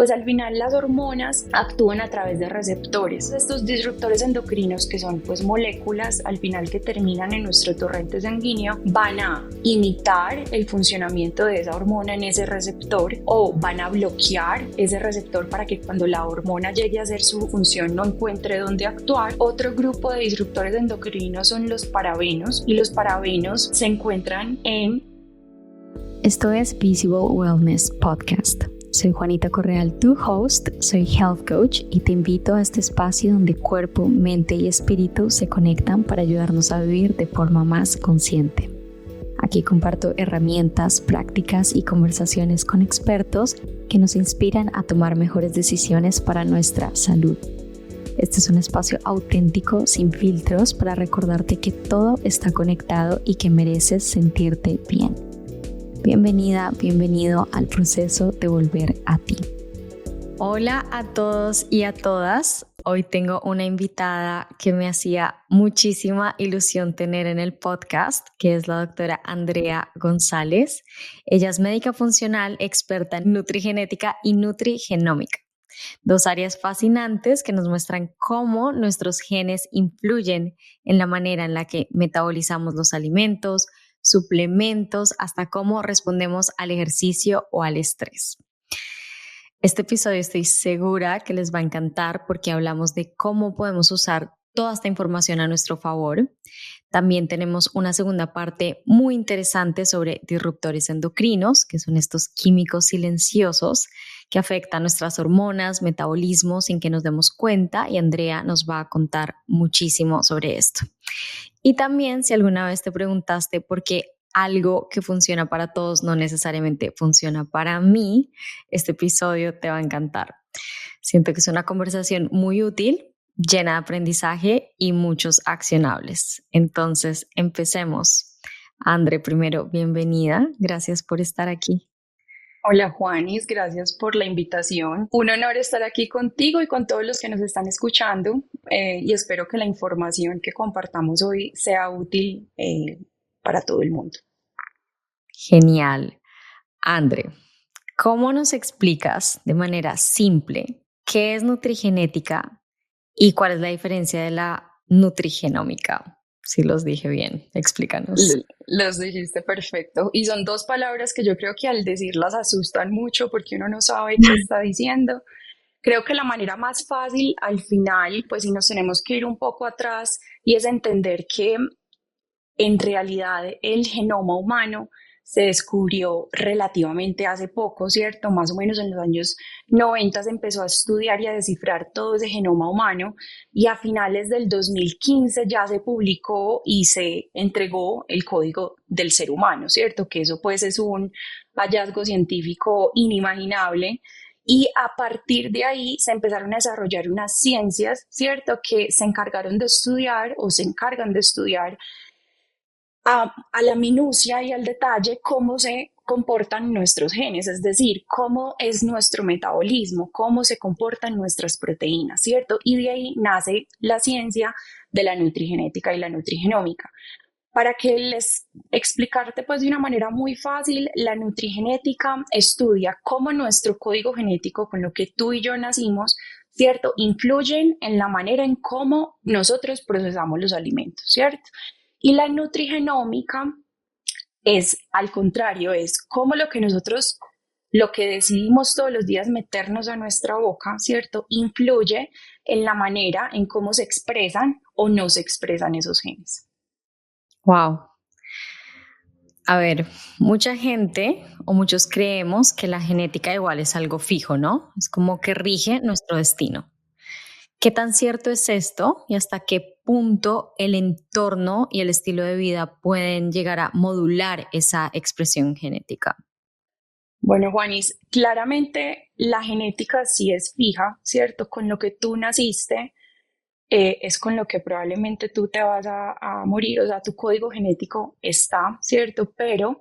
Pues al final las hormonas actúan a través de receptores. Estos disruptores endocrinos, que son pues moléculas al final que terminan en nuestro torrente sanguíneo, van a imitar el funcionamiento de esa hormona en ese receptor o van a bloquear ese receptor para que cuando la hormona llegue a hacer su función no encuentre dónde actuar. Otro grupo de disruptores endocrinos son los parabenos, y los parabenos se encuentran en... Esto es Visible Wellness Podcast. Soy Juanita Correal, tu host, soy Health Coach y te invito a este espacio donde cuerpo, mente y espíritu se conectan para ayudarnos a vivir de forma más consciente. Aquí comparto herramientas, prácticas y conversaciones con expertos que nos inspiran a tomar mejores decisiones para nuestra salud. Este es un espacio auténtico, sin filtros, para recordarte que todo está conectado y que mereces sentirte bien. Bienvenida, bienvenido al proceso de volver a ti. Hola a todos y a todas. Hoy tengo una invitada que me hacía muchísima ilusión tener en el podcast, que es la doctora Andrea González. Ella es médica funcional, experta en nutrigenética y nutrigenómica. Dos áreas fascinantes que nos muestran cómo nuestros genes influyen en la manera en la que metabolizamos los alimentos, suplementos, hasta cómo respondemos al ejercicio o al estrés. Este episodio estoy segura que les va a encantar porque hablamos de cómo podemos usar toda esta información a nuestro favor. También tenemos una segunda parte muy interesante sobre disruptores endocrinos, que son estos químicos silenciosos que afectan nuestras hormonas, metabolismo sin que nos demos cuenta, y Andrea nos va a contar muchísimo sobre esto. Y también, si alguna vez te preguntaste por qué algo que funciona para todos no necesariamente funciona para mí, este episodio te va a encantar. Siento que es una conversación muy útil, llena de aprendizaje y muchos accionables. Entonces, empecemos. Andre, primero, bienvenida. Gracias por estar aquí. Hola Juanis, gracias por la invitación. Un honor estar aquí contigo y con todos los que nos están escuchando, y espero que la información que compartamos hoy sea útil para todo el mundo. Genial. Andre, ¿cómo nos explicas de manera simple qué es nutrigenética y cuál es la diferencia de la nutrigenómica? Si los dije bien, explícanos. Los dijiste perfecto. Y son dos palabras que yo creo que al decirlas asustan mucho porque uno no sabe qué está diciendo. Creo que la manera más fácil al final, pues si nos tenemos que ir un poco atrás, y es entender que en realidad el genoma humano se descubrió relativamente hace poco, ¿cierto? Más o menos en los años 90 se empezó a estudiar y a descifrar todo ese genoma humano, y a finales del 2015 ya se publicó y se entregó el código del ser humano, ¿cierto? Que eso pues es un hallazgo científico inimaginable. Y a partir de ahí se empezaron a desarrollar unas ciencias, ¿cierto? Que se encargaron de estudiar o se encargan de estudiar a la minucia y al detalle cómo se comportan nuestros genes, es decir, cómo es nuestro metabolismo, cómo se comportan nuestras proteínas, ¿cierto? Y de ahí nace la ciencia de la nutrigenética y la nutrigenómica. Para que les explicarte pues de una manera muy fácil, la nutrigenética estudia cómo nuestro código genético, con lo que tú y yo nacimos, ¿cierto?, influyen en la manera en cómo nosotros procesamos los alimentos, ¿cierto? Y la nutrigenómica es al contrario, es cómo lo que decidimos todos los días meternos a nuestra boca, ¿cierto?, influye en la manera en cómo se expresan o no se expresan esos genes. Wow. A ver, mucha gente o muchos creemos que la genética igual es algo fijo, ¿no? Es como que rige nuestro destino. ¿Qué tan cierto es esto y hasta qué punto el entorno y el estilo de vida pueden llegar a modular esa expresión genética? Bueno, Juanis, claramente la genética sí es fija, ¿cierto? Con lo que tú naciste, es con lo que probablemente tú te vas a morir, o sea, tu código genético está, ¿cierto? Pero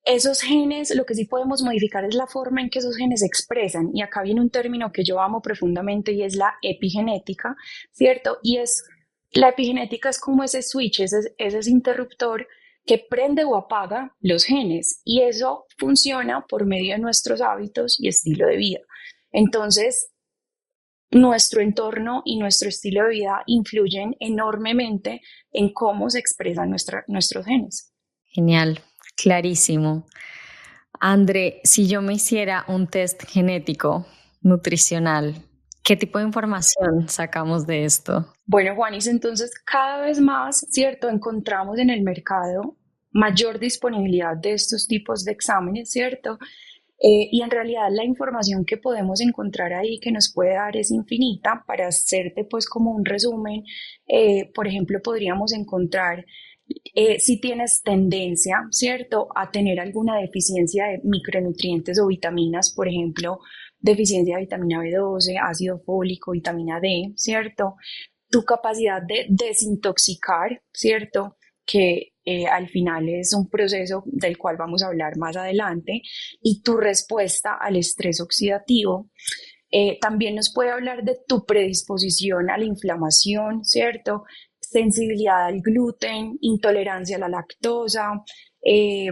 esos genes, lo que sí podemos modificar es la forma en que esos genes se expresan. Y acá viene un término que yo amo profundamente y es la epigenética, ¿cierto? La epigenética es como ese switch, ese interruptor que prende o apaga los genes y eso funciona por medio de nuestros hábitos y estilo de vida. Entonces, nuestro entorno y nuestro estilo de vida influyen enormemente en cómo se expresan nuestros genes. Genial, clarísimo. André, si yo me hiciera un test genético nutricional, ¿qué tipo de información sacamos de esto? Bueno, Juanis, entonces cada vez más, ¿cierto? Encontramos en el mercado mayor disponibilidad de estos tipos de exámenes, ¿cierto? Y en realidad la información que podemos encontrar ahí que nos puede dar es infinita. Para hacerte pues como un resumen, por ejemplo, podríamos encontrar si tienes tendencia, ¿cierto?, a tener alguna deficiencia de micronutrientes o vitaminas, por ejemplo, deficiencia de vitamina B12, ácido fólico, vitamina D, ¿cierto? Tu capacidad de desintoxicar, ¿cierto? Que al final es un proceso del cual vamos a hablar más adelante, y tu respuesta al estrés oxidativo. También nos puede hablar de tu predisposición a la inflamación, ¿cierto? Sensibilidad al gluten, intolerancia a la lactosa. Eh,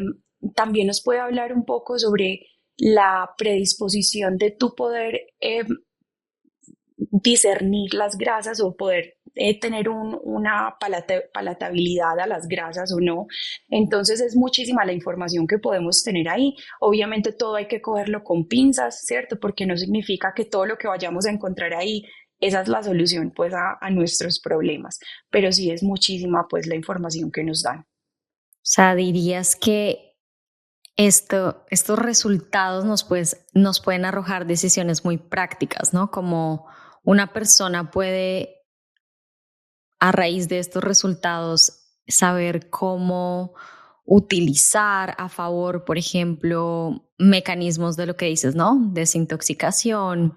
También nos puede hablar un poco sobre la predisposición de tu poder discernir las grasas o poder tener una palatabilidad a las grasas o no. Entonces es muchísima la información que podemos tener ahí. Obviamente todo hay que cogerlo con pinzas, ¿cierto? Porque no significa que todo lo que vayamos a encontrar ahí, esa es la solución pues a nuestros problemas. Pero sí es muchísima pues la información que nos dan. O sea, dirías que estos resultados nos pueden arrojar decisiones muy prácticas, ¿no? Como una persona puede, a raíz de estos resultados, saber cómo utilizar a favor, por ejemplo, mecanismos de lo que dices, ¿no? Desintoxicación,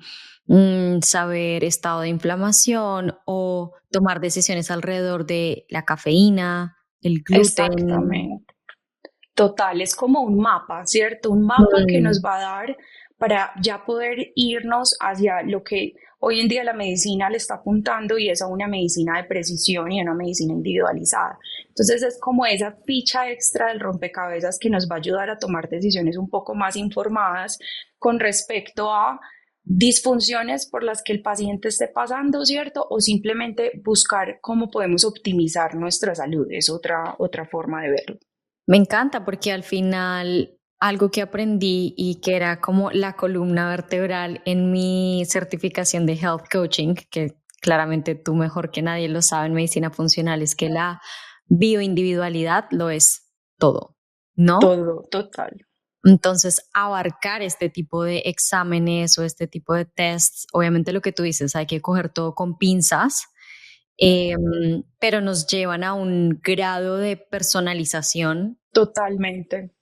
saber estado de inflamación o tomar decisiones alrededor de la cafeína, el gluten. Exactamente. Total, es como un mapa, ¿cierto? Un mapa que Mm, nos va a dar para ya poder irnos hacia lo que hoy en día la medicina le está apuntando y es a una medicina de precisión y a una medicina individualizada. Entonces es como esa ficha extra del rompecabezas que nos va a ayudar a tomar decisiones un poco más informadas con respecto a disfunciones por las que el paciente esté pasando, ¿cierto? O simplemente buscar cómo podemos optimizar nuestra salud. Es otra forma de verlo. Me encanta porque al final algo que aprendí y que era como la columna vertebral en mi certificación de Health Coaching, que claramente tú mejor que nadie lo sabe en medicina funcional, es que la bioindividualidad lo es todo, ¿no? Todo, total. Entonces, abarcar este tipo de exámenes o este tipo de tests, obviamente lo que tú dices, hay que coger todo con pinzas, pero nos llevan a un grado de personalización. Totalmente.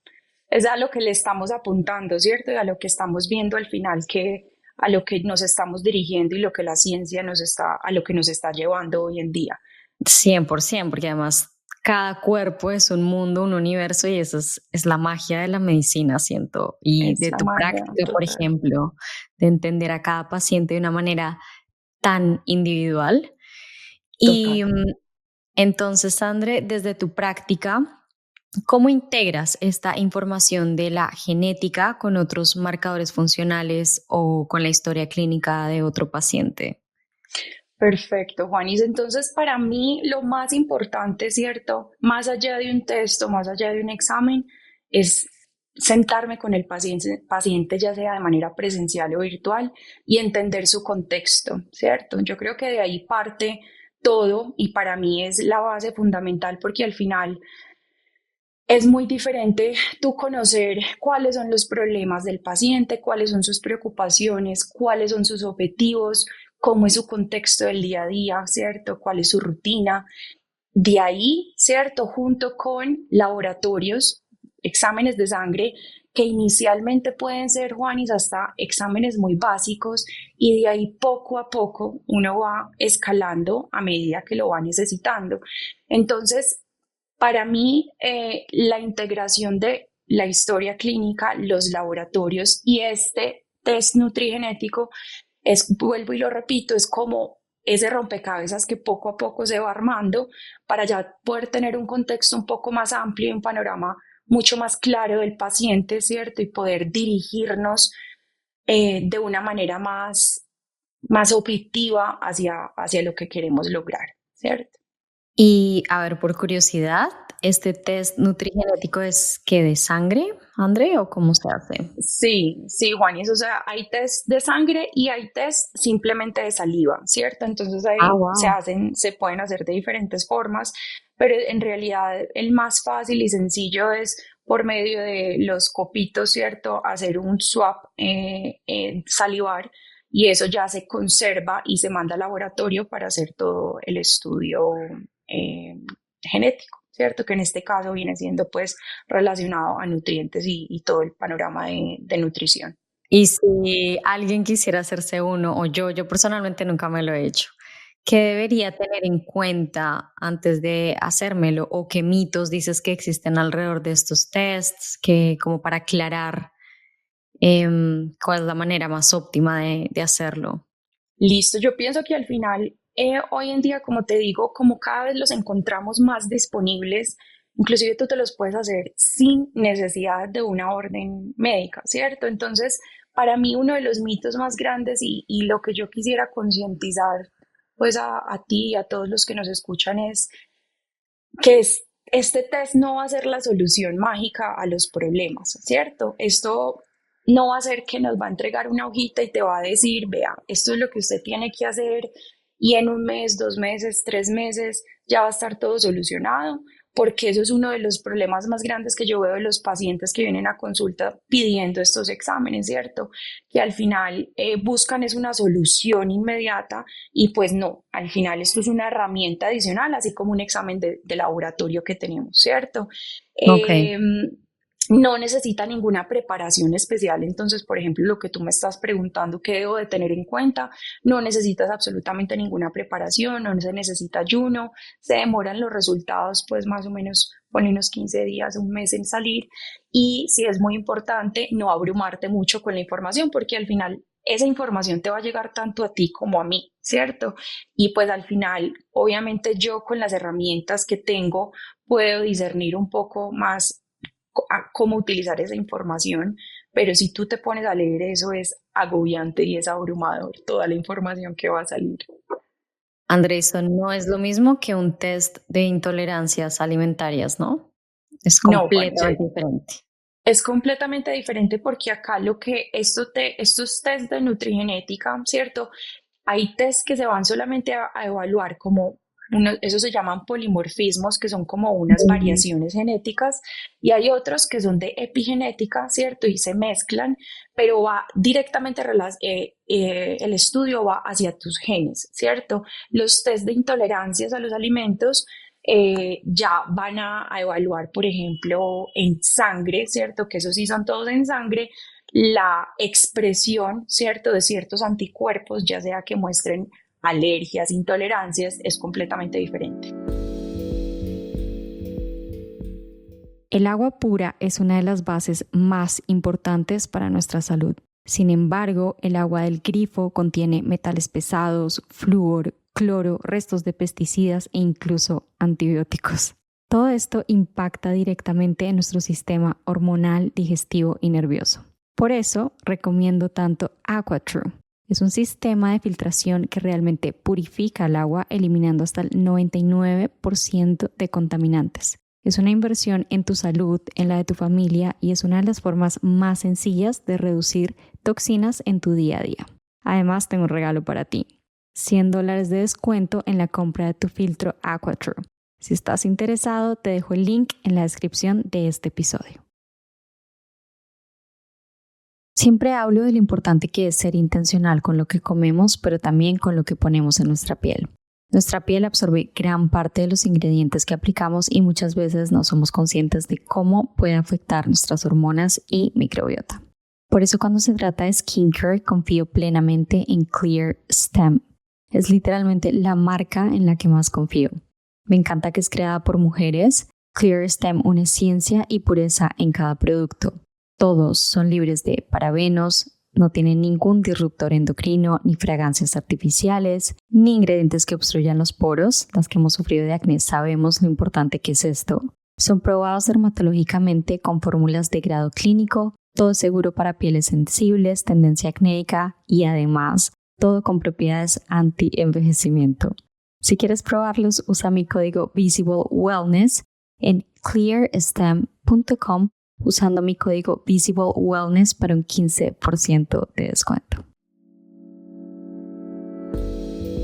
Es a lo que le estamos apuntando, ¿cierto? Y a lo que estamos viendo al final, que a lo que nos estamos dirigiendo y lo que la ciencia a lo que nos está llevando hoy en día. 100%, porque además cada cuerpo es un mundo, un universo y eso es la magia de la medicina, siento, y Es de la tu magia práctica, por total. ejemplo, de entender a cada paciente de una manera tan individual. Total. Y entonces, André, desde tu práctica, ¿cómo integras esta información de la genética con otros marcadores funcionales o con la historia clínica de otro paciente? Perfecto, Juanis. Entonces, para mí lo más importante, ¿cierto? Más allá de un texto, más allá de un examen, es sentarme con el paciente, ya sea de manera presencial o virtual, y entender su contexto, ¿cierto? Yo creo que de ahí parte todo y para mí es la base fundamental porque al final es muy diferente tú conocer cuáles son los problemas del paciente, cuáles son sus preocupaciones, cuáles son sus objetivos, cómo es su contexto del día a día, ¿cierto? ¿Cuál es su rutina? De ahí, ¿cierto? Junto con laboratorios, exámenes de sangre que inicialmente pueden ser, Juanis, hasta exámenes muy básicos y de ahí poco a poco uno va escalando a medida que lo va necesitando. Entonces, para mí, la integración de la historia clínica, los laboratorios y este test nutrigenético es, vuelvo y lo repito, es como ese rompecabezas que poco a poco se va armando para ya poder tener un contexto un poco más amplio y un panorama mucho más claro del paciente, ¿cierto? Y poder dirigirnos de una manera más objetiva hacia lo que queremos lograr, ¿cierto? Y a ver, por curiosidad, ¿este test nutrigenético es que de sangre, André, o cómo se hace? Sí, Juanis, o sea, hay test de sangre y hay test simplemente de saliva, ¿cierto? Entonces Ah, ahí wow. se pueden hacer de diferentes formas, pero en realidad el más fácil y sencillo es por medio de los copitos, ¿cierto? Hacer un swab salivar y eso ya se conserva y se manda al laboratorio para hacer todo el estudio eh, genético, ¿cierto? Que en este caso viene siendo pues relacionado a nutrientes y todo el panorama de nutrición. Y si alguien quisiera hacerse uno, o yo personalmente nunca me lo he hecho, ¿qué debería tener en cuenta antes de hacérmelo? ¿O qué mitos dices que existen alrededor de estos tests? Que como para aclarar cuál es la manera más óptima de hacerlo. Listo, yo pienso que al final, hoy en día, como te digo, como cada vez los encontramos más disponibles, inclusive tú te los puedes hacer sin necesidad de una orden médica, ¿cierto? Entonces, para mí uno de los mitos más grandes y lo que yo quisiera concientizar pues a ti y a todos los que nos escuchan es que este test no va a ser la solución mágica a los problemas, ¿cierto? Esto no va a ser que nos va a entregar una hojita y te va a decir, vea, esto es lo que usted tiene que hacer y en un mes, 2 meses, 3 meses ya va a estar todo solucionado, porque eso es uno de los problemas más grandes que yo veo de los pacientes que vienen a consulta pidiendo estos exámenes, ¿cierto? Que al final buscan es una solución inmediata y pues no, al final esto es una herramienta adicional, así como un examen de laboratorio que tenemos, ¿cierto? Ok. Eh, no necesita ninguna preparación especial, entonces, por ejemplo, lo que tú me estás preguntando, ¿qué debo de tener en cuenta? No necesitas absolutamente ninguna preparación, no se necesita ayuno, se demoran los resultados, pues más o menos pone unos 15 días, un mes en salir, y sí es muy importante no abrumarte mucho con la información, porque al final esa información te va a llegar tanto a ti como a mí, ¿cierto? Y pues al final, obviamente yo con las herramientas que tengo puedo discernir un poco más a cómo utilizar esa información, pero si tú te pones a leer eso es agobiante y es abrumador toda la información que va a salir. André, eso no es lo mismo que un test de intolerancias alimentarias, ¿no? Es No, Juan, completamente diferente. es completamente diferente porque acá lo que estos test de nutrigenética, ¿cierto? Hay test que se van solamente a evaluar como esos se llaman polimorfismos, que son como unas Mm. variaciones genéticas, y hay otros que son de epigenética, ¿cierto? Y se mezclan, pero va directamente, el estudio va hacia tus genes, ¿cierto? Los test de intolerancias a los alimentos ya van a evaluar, por ejemplo, en sangre, ¿cierto? Que esos sí son todos en sangre, la expresión, ¿cierto?, de ciertos anticuerpos, ya sea que muestren alergias, intolerancias, es completamente diferente. El agua pura es una de las bases más importantes para nuestra salud. Sin embargo, el agua del grifo contiene metales pesados, flúor, cloro, restos de pesticidas e incluso antibióticos. Todo esto impacta directamente en nuestro sistema hormonal, digestivo y nervioso. Por eso recomiendo tanto AquaTrue. Es un sistema de filtración que realmente purifica el agua, eliminando hasta el 99% de contaminantes. Es una inversión en tu salud, en la de tu familia, y es una de las formas más sencillas de reducir toxinas en tu día a día. Además, tengo un regalo para ti. $100 de descuento en la compra de tu filtro AquaTrue. Si estás interesado, te dejo el link en la descripción de este episodio. Siempre hablo de lo importante que es ser intencional con lo que comemos, pero también con lo que ponemos en nuestra piel. Nuestra piel absorbe gran parte de los ingredientes que aplicamos y muchas veces no somos conscientes de cómo puede afectar nuestras hormonas y microbiota. Por eso cuando se trata de skincare confío plenamente en Clear Stem. Es literalmente la marca en la que más confío. Me encanta que es creada por mujeres. Clear Stem une ciencia y pureza en cada producto. Todos son libres de parabenos, no tienen ningún disruptor endocrino, ni fragancias artificiales, ni ingredientes que obstruyan los poros. Las que hemos sufrido de acné sabemos lo importante que es esto. Son probados dermatológicamente con fórmulas de grado clínico, todo seguro para pieles sensibles, tendencia acnéica y además todo con propiedades anti-envejecimiento. Si quieres probarlos, usa mi código Visible Wellness en clearstem.com usando mi código Visible Wellness para un 15% de descuento.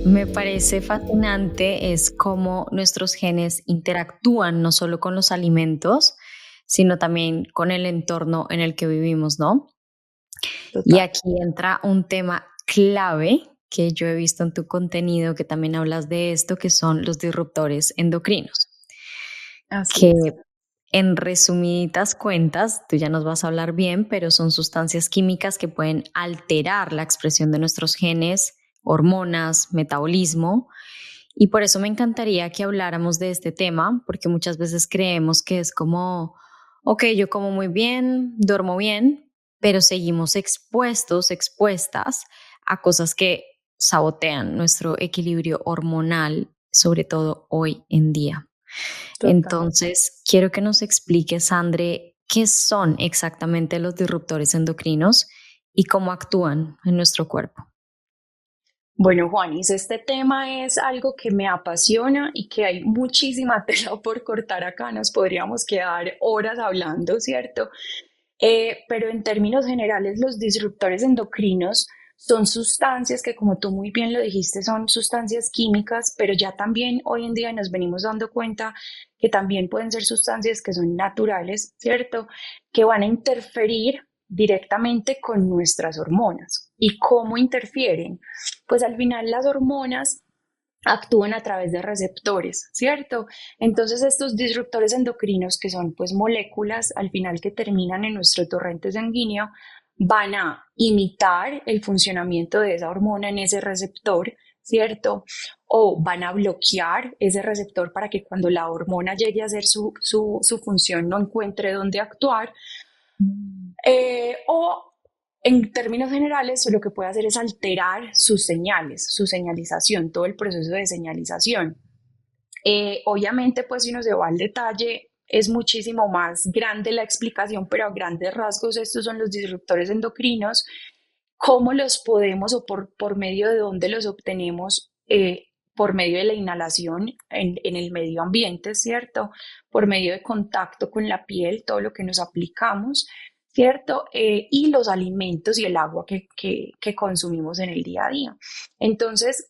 Me parece fascinante es cómo nuestros genes interactúan no solo con los alimentos, sino también con el entorno en el que vivimos, ¿no? Total. Y aquí entra un tema clave que yo he visto en tu contenido, que también hablas de esto, que son los disruptores endocrinos. Así Que es. en resumidas cuentas, tú ya nos vas a hablar bien, pero son sustancias químicas que pueden alterar la expresión de nuestros genes, hormonas, metabolismo. Y por eso me encantaría que habláramos de este tema, porque muchas veces creemos que es como, ok, yo como muy bien, duermo bien, pero seguimos expuestas a cosas que sabotean nuestro equilibrio hormonal, sobre todo hoy en día. Total. Entonces, quiero que nos expliques, Andre, qué son exactamente los disruptores endocrinos y cómo actúan en nuestro cuerpo. Bueno, Juanis, este tema es algo que me apasiona y que hay muchísima tela por cortar acá. Nos podríamos quedar horas hablando, ¿cierto? Pero en términos generales, los disruptores endocrinos son sustancias que, como tú muy bien lo dijiste, son sustancias químicas, pero ya también hoy en día nos venimos dando cuenta que también pueden ser sustancias que son naturales, ¿cierto? Que van a interferir directamente con nuestras hormonas. ¿Y cómo interfieren? Pues al final las hormonas actúan a través de receptores, ¿cierto? Entonces estos disruptores endocrinos, que son pues moléculas al final que terminan en nuestro torrente sanguíneo, van a imitar el funcionamiento de esa hormona en ese receptor, ¿cierto? O van a bloquear ese receptor para que cuando la hormona llegue a hacer su función no encuentre dónde actuar. O en términos generales, lo que puede hacer es alterar sus señales, su señalización, todo el proceso de señalización. Obviamente, pues si uno se va al detalle, es muchísimo más grande la explicación, pero a grandes rasgos estos son los disruptores endocrinos. ¿Cómo los podemos o por medio de dónde los obtenemos? Por medio de la inhalación en el medio ambiente, ¿cierto? Por medio de contacto con la piel, todo lo que nos aplicamos, ¿cierto? Y los alimentos y el agua que consumimos en el día a día. Entonces,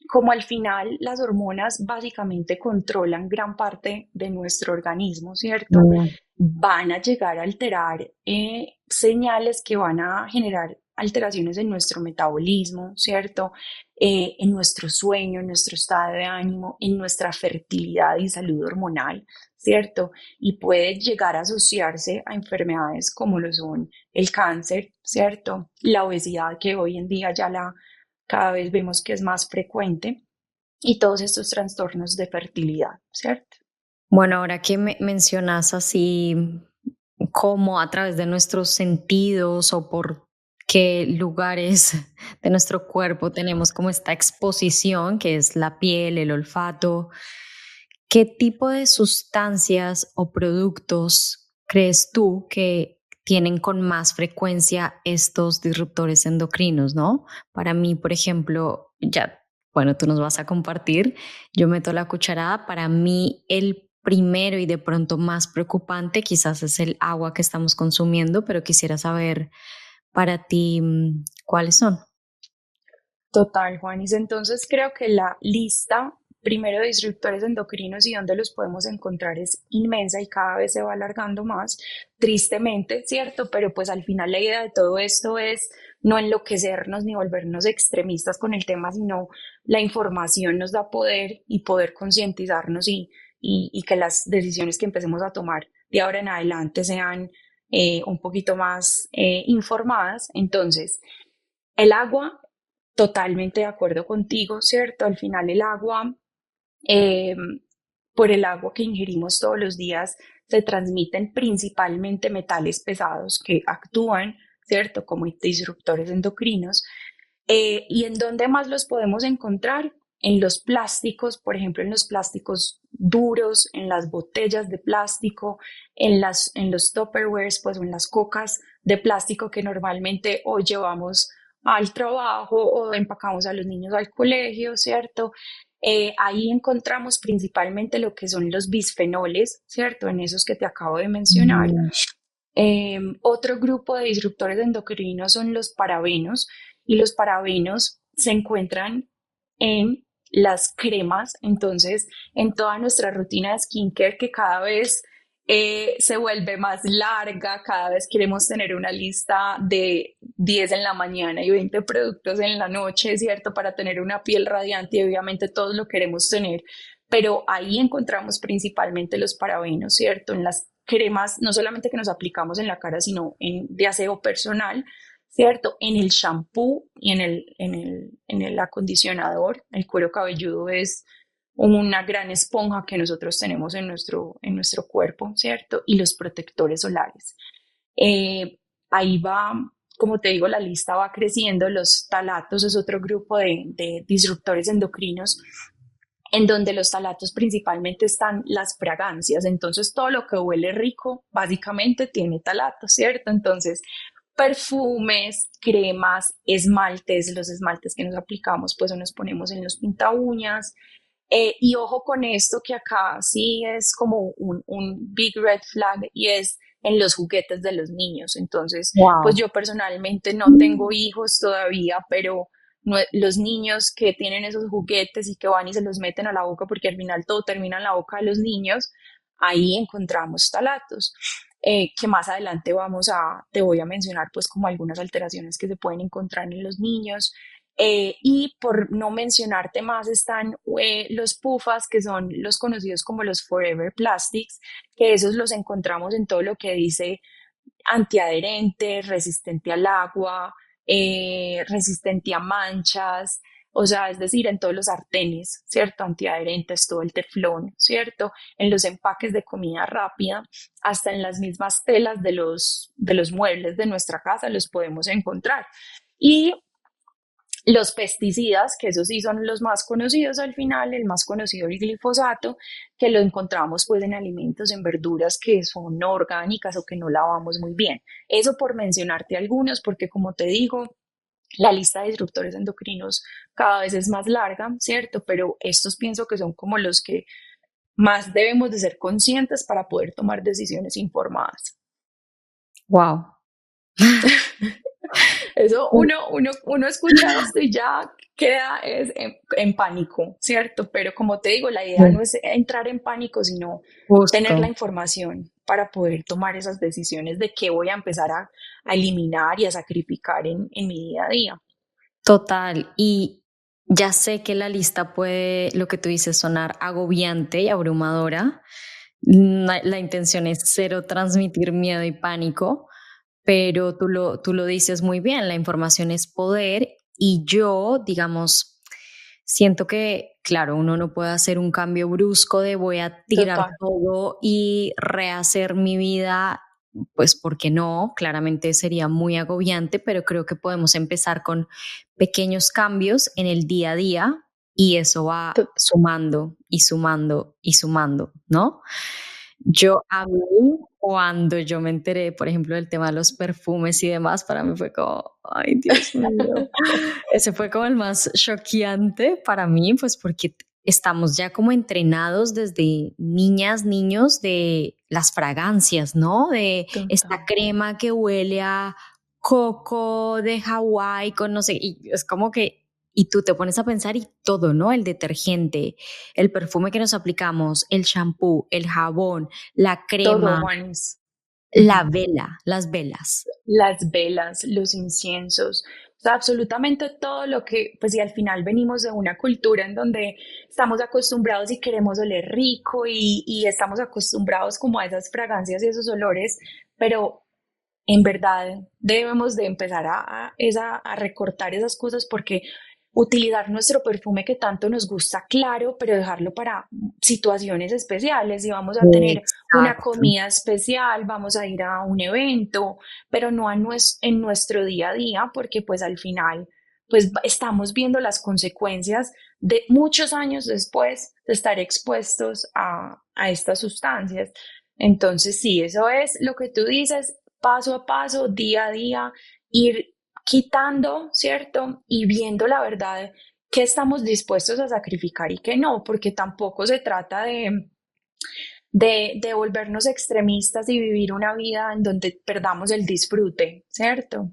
como al final las hormonas básicamente controlan gran parte de nuestro organismo, ¿cierto? Van a llegar a alterar señales que van a generar alteraciones en nuestro metabolismo, ¿cierto? En nuestro sueño, en nuestro estado de ánimo, en nuestra fertilidad y salud hormonal, ¿cierto? Y puede llegar a asociarse a enfermedades como lo son el cáncer, ¿cierto? La obesidad, que hoy en día cada vez vemos que es más frecuente, y todos estos trastornos de fertilidad, ¿cierto? Bueno, ahora que mencionas así cómo a través de nuestros sentidos o por qué lugares de nuestro cuerpo tenemos como esta exposición, que es la piel, el olfato, ¿qué tipo de sustancias o productos crees tú que tienen con más frecuencia estos disruptores endocrinos, ¿no? Para mí, por ejemplo, bueno, tú nos vas a compartir, yo meto la cucharada, para mí el primero y de pronto más preocupante quizás es el agua que estamos consumiendo, pero quisiera saber para ti cuáles son. Total, Juanis. Entonces creo que la lista primero de disruptores endocrinos y dónde los podemos encontrar es inmensa y cada vez se va alargando más, tristemente, ¿cierto? Pero pues al final la idea de todo esto es no enloquecernos ni volvernos extremistas con el tema, sino la información nos da poder y poder concientizarnos y que las decisiones que empecemos a tomar de ahora en adelante sean un poquito más informadas. Entonces, el agua, totalmente de acuerdo contigo, ¿cierto? Al final el agua, eh, por el agua que ingerimos todos los días, se transmiten principalmente metales pesados que actúan ¿cierto? Como disruptores endocrinos. ¿Y en dónde más los podemos encontrar? En los plásticos, por ejemplo, en los plásticos duros, en las botellas de plástico, en los Tupperwares, pues, o en las cocas de plástico que normalmente o llevamos al trabajo o empacamos a los niños al colegio, ¿cierto? Ahí encontramos principalmente lo que son los bisfenoles, ¿cierto? En esos que te acabo de mencionar. Mm. Otro grupo de disruptores endocrinos son los parabenos y los parabenos se encuentran en las cremas, entonces en toda nuestra rutina de skincare que cada vez se vuelve más larga, cada vez queremos tener una lista de 10 en la mañana y 20 productos en la noche, ¿cierto? Para tener una piel radiante y obviamente todos lo queremos tener, pero ahí encontramos principalmente los parabenos, ¿cierto? En las cremas, no solamente que nos aplicamos en la cara, sino de aseo personal, ¿cierto? En el shampoo y en el acondicionador. El cuero cabelludo es una gran esponja que nosotros tenemos en nuestro cuerpo, ¿cierto? Y los protectores solares. Ahí va, como te digo, la lista va creciendo. Los talatos es otro grupo de disruptores endocrinos en donde los talatos principalmente están las fragancias. Entonces, todo lo que huele rico básicamente tiene talatos, ¿cierto? Entonces, perfumes, cremas, esmaltes, los esmaltes que nos aplicamos, pues o nos ponemos en los pinta uñas. Y ojo con esto, que acá sí es como un big red flag y es en los juguetes de los niños. Entonces, pues Wow. yo personalmente no tengo hijos todavía, pero los niños que tienen esos juguetes y que van y se los meten a la boca, porque al final todo termina en la boca de los niños, ahí encontramos talatos. Que más adelante te voy a mencionar pues como algunas alteraciones que se pueden encontrar en los niños. Y por no mencionarte más están los PUFAs, que son los conocidos como los Forever Plastics, que esos los encontramos en todo lo que dice antiadherente, resistente al agua, resistente a manchas, o sea, es decir, en todos los sartenes, ¿cierto? Antiadherentes, todo el teflón, ¿cierto? En los empaques de comida rápida, hasta en las mismas telas de los muebles de nuestra casa los podemos encontrar. Y los pesticidas, que esos sí son los más conocidos al final, el más conocido el glifosato, que lo encontramos pues en alimentos, en verduras que son no orgánicas o que no lavamos muy bien. Eso por mencionarte algunos, porque como te digo, la lista de disruptores endocrinos cada vez es más larga, ¿cierto? Pero estos pienso que son como los que más debemos de ser conscientes para poder tomar decisiones informadas. Wow. Eso uno escucha esto y ya queda en pánico, ¿cierto? Pero como te digo, la idea no es entrar en pánico, sino tener la Justo. información para poder tomar esas decisiones de qué voy a empezar a eliminar y a sacrificar en mi día a día. Total. Y ya sé que la lista puede, lo que tú dices, sonar agobiante y abrumadora. La intención es cero transmitir miedo y pánico, pero tú lo dices muy bien, la información es poder y yo, digamos, siento que, claro, uno no puede hacer un cambio brusco de voy a tirar Total. todo y rehacer mi vida, pues porque no, claramente sería muy agobiante, pero creo que podemos empezar con pequeños cambios en el día a día y eso va To- sumando y sumando y sumando, ¿no? Yo a mí, cuando yo me enteré, por ejemplo, del tema de los perfumes y demás, para mí fue como, ay, Dios mío. Ese fue como el más choqueante para mí, pues porque estamos ya como entrenados desde niñas, niños de las fragancias, ¿no? De esta Total. crema que huele a coco de Hawái con no sé, y es como que, y tú te pones a pensar y todo, ¿no? El detergente, el perfume que nos aplicamos, el shampoo, el jabón, la Todo, crema, Juanis. la vela, las velas. Las velas, los inciensos, o sea, absolutamente todo lo que, pues si al final venimos de una cultura en donde estamos acostumbrados y queremos oler rico y estamos acostumbrados como a esas fragancias y esos olores, pero en verdad debemos de empezar a recortar esas cosas porque utilizar nuestro perfume que tanto nos gusta, claro, pero dejarlo para situaciones especiales. Si vamos a tener una Exacto. comida especial, vamos a ir a un evento, pero no en nuestro día a día, porque pues al final pues estamos viendo las consecuencias de muchos años después de estar expuestos a estas sustancias. Entonces, sí, eso es lo que tú dices, paso a paso, día a día, ir quitando, ¿cierto? Y viendo la verdad, qué estamos dispuestos a sacrificar y qué no, porque tampoco se trata de volvernos extremistas y vivir una vida en donde perdamos el disfrute, ¿cierto?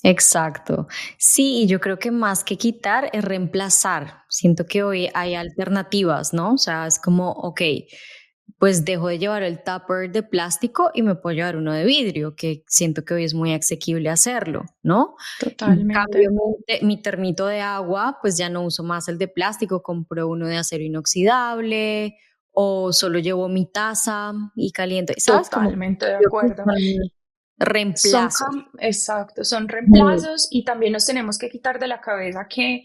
Exacto. Sí, y yo creo que más que quitar es reemplazar. Siento que hoy hay alternativas, ¿no? O sea, es como, ok, pues dejo de llevar el tupper de plástico y me puedo llevar uno de vidrio, que siento que hoy es muy asequible hacerlo, ¿no? Cambio Totalmente. mi termito de agua, pues ya no uso más el de plástico, compro uno de acero inoxidable o solo llevo mi taza y caliento, ¿sabes? Como Totalmente de yo creo que acuerdo. son reemplazos. Exacto, son Mm, reemplazos y también nos tenemos que quitar de la cabeza que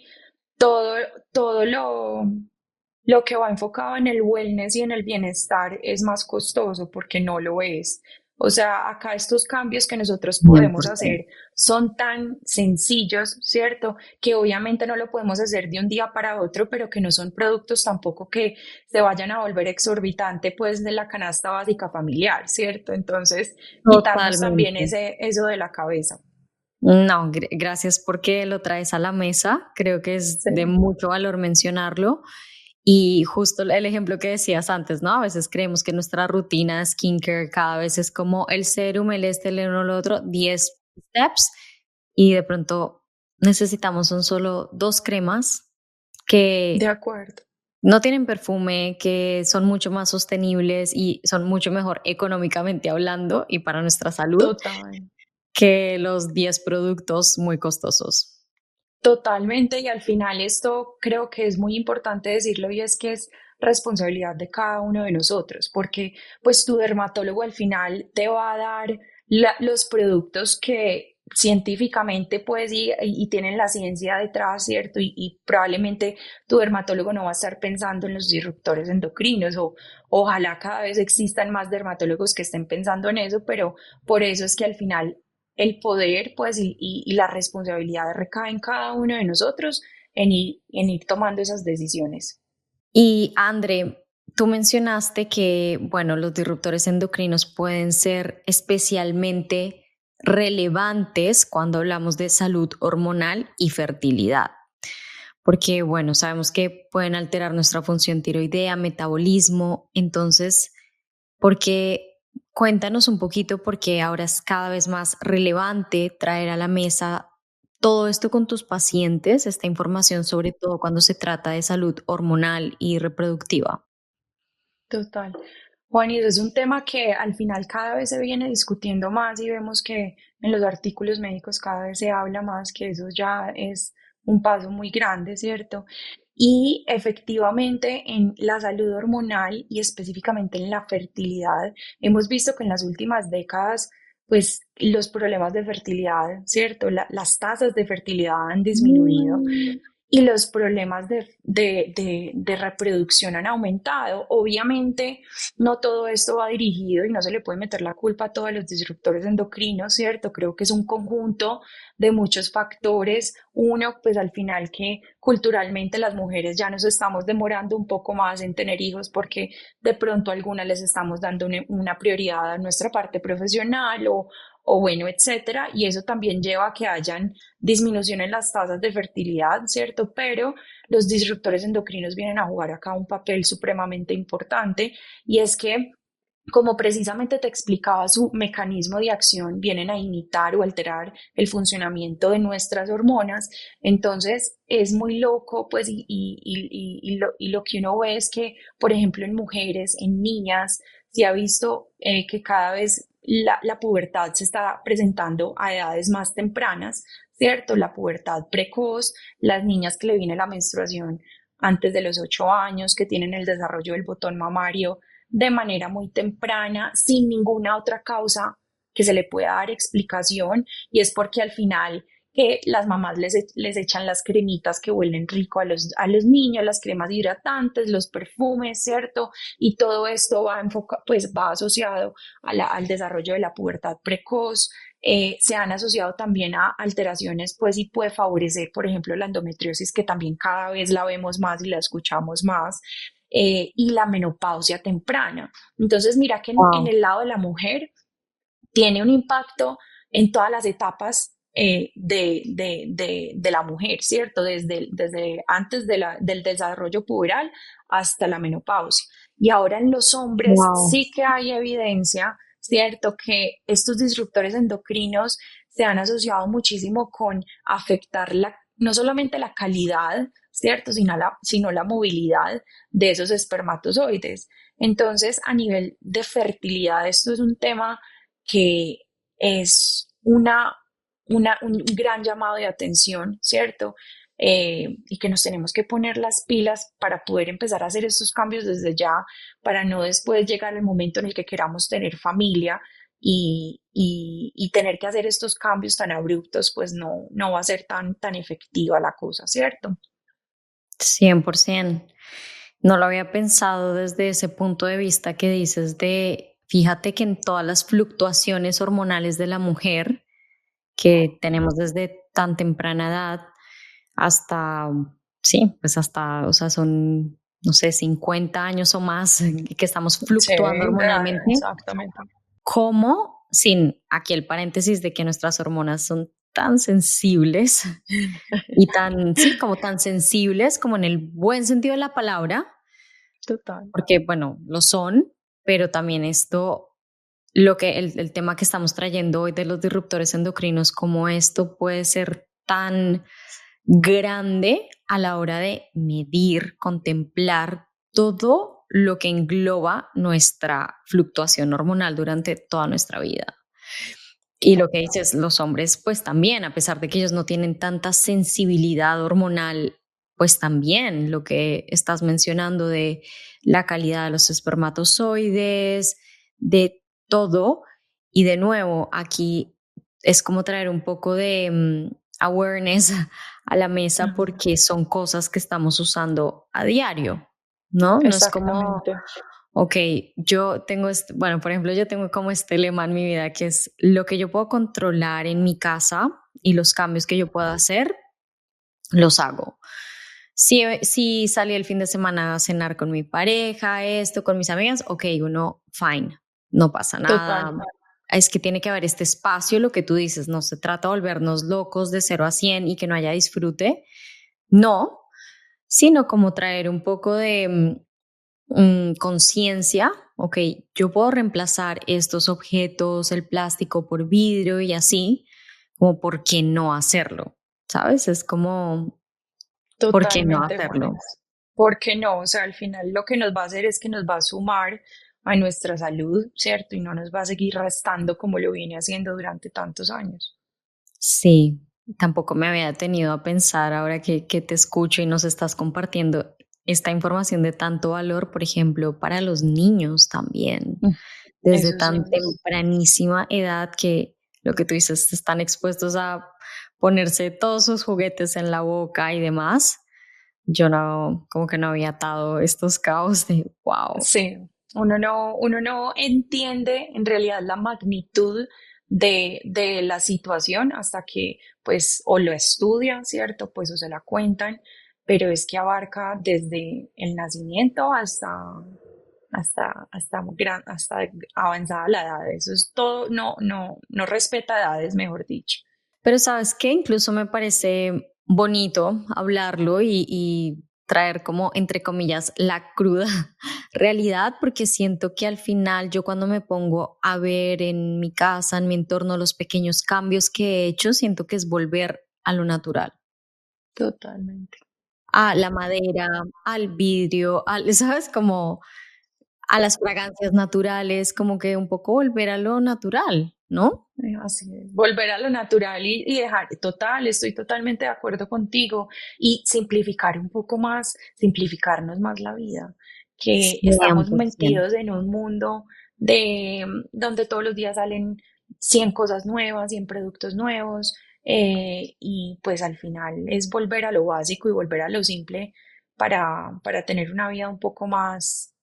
todo, todo lo que va enfocado en el wellness y en el bienestar es más costoso porque no lo es. O sea, acá estos cambios que nosotros podemos 100%. hacer son tan sencillos, ¿cierto? Que obviamente no lo podemos hacer de un día para otro, pero que no son productos tampoco que se vayan a volver exorbitante, pues, de la canasta básica familiar, ¿cierto? Entonces, quitarnos también Totalmente. eso de la cabeza. No, gracias porque lo traes a la mesa. Creo que es Sí, de mucho valor mencionarlo. Y justo el ejemplo que decías antes, ¿no? A veces creemos que nuestra rutina de skincare cada vez es como el serum, el este, el uno, el otro, 10 steps, y de pronto necesitamos son solo 2 cremas de que acuerdo. no tienen perfume, que son mucho más sostenibles y son mucho mejor económicamente hablando y para nuestra salud Total. que los 10 productos muy costosos. Totalmente, y al final esto creo que es muy importante decirlo y es que es responsabilidad de cada uno de nosotros, porque pues tu dermatólogo al final te va a dar los productos que científicamente pues y tienen la ciencia detrás, ¿cierto? Y probablemente tu dermatólogo no va a estar pensando en los disruptores endocrinos o ojalá cada vez existan más dermatólogos que estén pensando en eso, pero por eso es que al final el poder, pues, y la responsabilidad recae en cada uno de nosotros en ir tomando esas decisiones. Y André, tú mencionaste que, bueno, los disruptores endocrinos pueden ser especialmente relevantes cuando hablamos de salud hormonal y fertilidad, porque, bueno, sabemos que pueden alterar nuestra función tiroidea, metabolismo. Entonces, porque cuéntanos un poquito porque ahora es cada vez más relevante traer a la mesa todo esto con tus pacientes, esta información, sobre todo cuando se trata de salud hormonal y reproductiva. Total. Juan, y eso es un tema que al final cada vez se viene discutiendo más y vemos que en los artículos médicos cada vez se habla más, que eso ya es un paso muy grande, ¿cierto? Y efectivamente en la salud hormonal y específicamente en la fertilidad, hemos visto que en las últimas décadas, pues los problemas de fertilidad, ¿cierto? Las tasas de fertilidad han disminuido Mm. y los problemas de reproducción han aumentado. Obviamente, no todo esto va dirigido y no se le puede meter la culpa a todos los disruptores endocrinos, ¿cierto? Creo que es un conjunto de muchos factores. Uno, pues al final que culturalmente las mujeres ya nos estamos demorando un poco más en tener hijos porque de pronto a algunas les estamos dando una prioridad a nuestra parte profesional o bueno, etcétera, y eso también lleva a que hayan disminución en las tasas de fertilidad, ¿cierto? Pero los disruptores endocrinos vienen a jugar acá un papel supremamente importante y es que como precisamente te explicaba su mecanismo de acción, vienen a imitar o alterar el funcionamiento de nuestras hormonas. Entonces es muy loco, pues, y lo que uno ve es que, por ejemplo, en mujeres, en niñas, se ha visto que cada vez la pubertad se está presentando a edades más tempranas, ¿cierto? La pubertad precoz, las niñas que le viene la menstruación antes de los 8 años, que tienen el desarrollo del botón mamario de manera muy temprana, sin ninguna otra causa que se le pueda dar explicación, y es porque al final que las mamás les echan las cremitas que huelen rico a los niños, las cremas hidratantes, los perfumes, ¿cierto? Y todo esto pues va asociado al desarrollo de la pubertad precoz. Se han asociado también a alteraciones, pues, y puede favorecer, por ejemplo, la endometriosis, que también cada vez la vemos más y la escuchamos más, y la menopausia temprana. Entonces, mira que en Wow, el lado de la mujer tiene un impacto en todas las etapas de la mujer, ¿cierto? Desde antes del desarrollo puberal hasta la menopausia. Y ahora en los hombres wow. sí que hay evidencia, ¿cierto? Que estos disruptores endocrinos se han asociado muchísimo con afectar no solamente la calidad, ¿cierto? Sino la movilidad de esos espermatozoides. Entonces, a nivel de fertilidad, esto es un tema que es un gran llamado de atención, ¿cierto? Y que nos tenemos que poner las pilas para poder empezar a hacer estos cambios desde ya, para no después llegar el momento en el que queramos tener familia y tener que hacer estos cambios tan abruptos, pues no va a ser tan efectiva la cosa, ¿cierto? 100%. No lo había pensado desde ese punto de vista que dices de, fíjate que en todas las fluctuaciones hormonales de la mujer que tenemos desde tan temprana edad hasta, sí, pues hasta, o sea, son, no sé, 50 años o más que estamos Sí, fluctuando hormonalmente, exactamente. como sin aquí el paréntesis de que nuestras hormonas son tan sensibles y tan, sí, como tan sensibles como en el buen sentido de la palabra, Total. porque bueno, lo son, pero también esto, el tema que estamos trayendo hoy de los disruptores endocrinos, como esto puede ser tan grande a la hora de medir, contemplar todo lo que engloba nuestra fluctuación hormonal durante toda nuestra vida. Y lo que dices, los hombres, pues también, a pesar de que ellos no tienen tanta sensibilidad hormonal, pues también lo que estás mencionando de la calidad de los espermatozoides, de todo. Y de nuevo, aquí es como traer un poco de awareness a la mesa Ujú. porque son cosas que estamos usando a diario, ¿no? No es como Exactamente. ok, yo tengo, bueno, por ejemplo, yo tengo como este lema en mi vida que es lo que yo puedo controlar en mi casa y los cambios que yo puedo hacer, los hago. Si salí el fin de semana a cenar con mi pareja, esto, con mis amigas, ok, uno, fine, no pasa Total. nada. Es que tiene que haber este espacio, lo que tú dices, no se trata de volvernos locos de 0 a 100 y que no haya disfrute, no, sino como traer un poco de conciencia, ok, yo puedo reemplazar estos objetos, el plástico por vidrio y así, como por qué no hacerlo, ¿sabes? Es como, ¿por qué no Totalmente, hacerlo? Juanes. ¿Por qué no? O sea, al final lo que nos va a hacer es que nos va a sumar a nuestra salud, ¿cierto? Y no nos va a seguir restando como lo viene haciendo durante tantos años. Sí, tampoco me había detenido a pensar ahora que te escucho y nos estás compartiendo esta información de tanto valor, por ejemplo, para los niños también, Mm. desde Eso sí. tan tempranísima edad que lo que tú dices, están expuestos a ponerse todos sus juguetes en la boca y demás. Yo no, como que no había atado estos cabos de wow. Sí, uno no entiende en realidad la magnitud de la situación hasta que, pues, o lo estudian, ¿cierto? Pues, o se la cuentan, pero es que abarca desde el nacimiento hasta avanzada la edad. Eso es todo, no respeta edades, mejor dicho. Pero sabes qué, incluso me parece bonito hablarlo y traer como, entre comillas, la cruda realidad, porque siento que al final yo cuando me pongo a ver en mi casa, en mi entorno, los pequeños cambios que he hecho, siento que es volver a lo natural, Totalmente. a la madera, al vidrio, ¿sabes? Como a las fragancias naturales, como que un poco volver a lo natural, ¿no? Así es, volver a lo natural y dejar, total, estoy totalmente de acuerdo contigo y simplificar un poco más, simplificarnos más la vida, que estamos 100%. metidos en un mundo donde todos los días salen 100 cosas nuevas, 100 productos nuevos, y pues al final es volver a lo básico y volver a lo simple para tener una vida un poco más,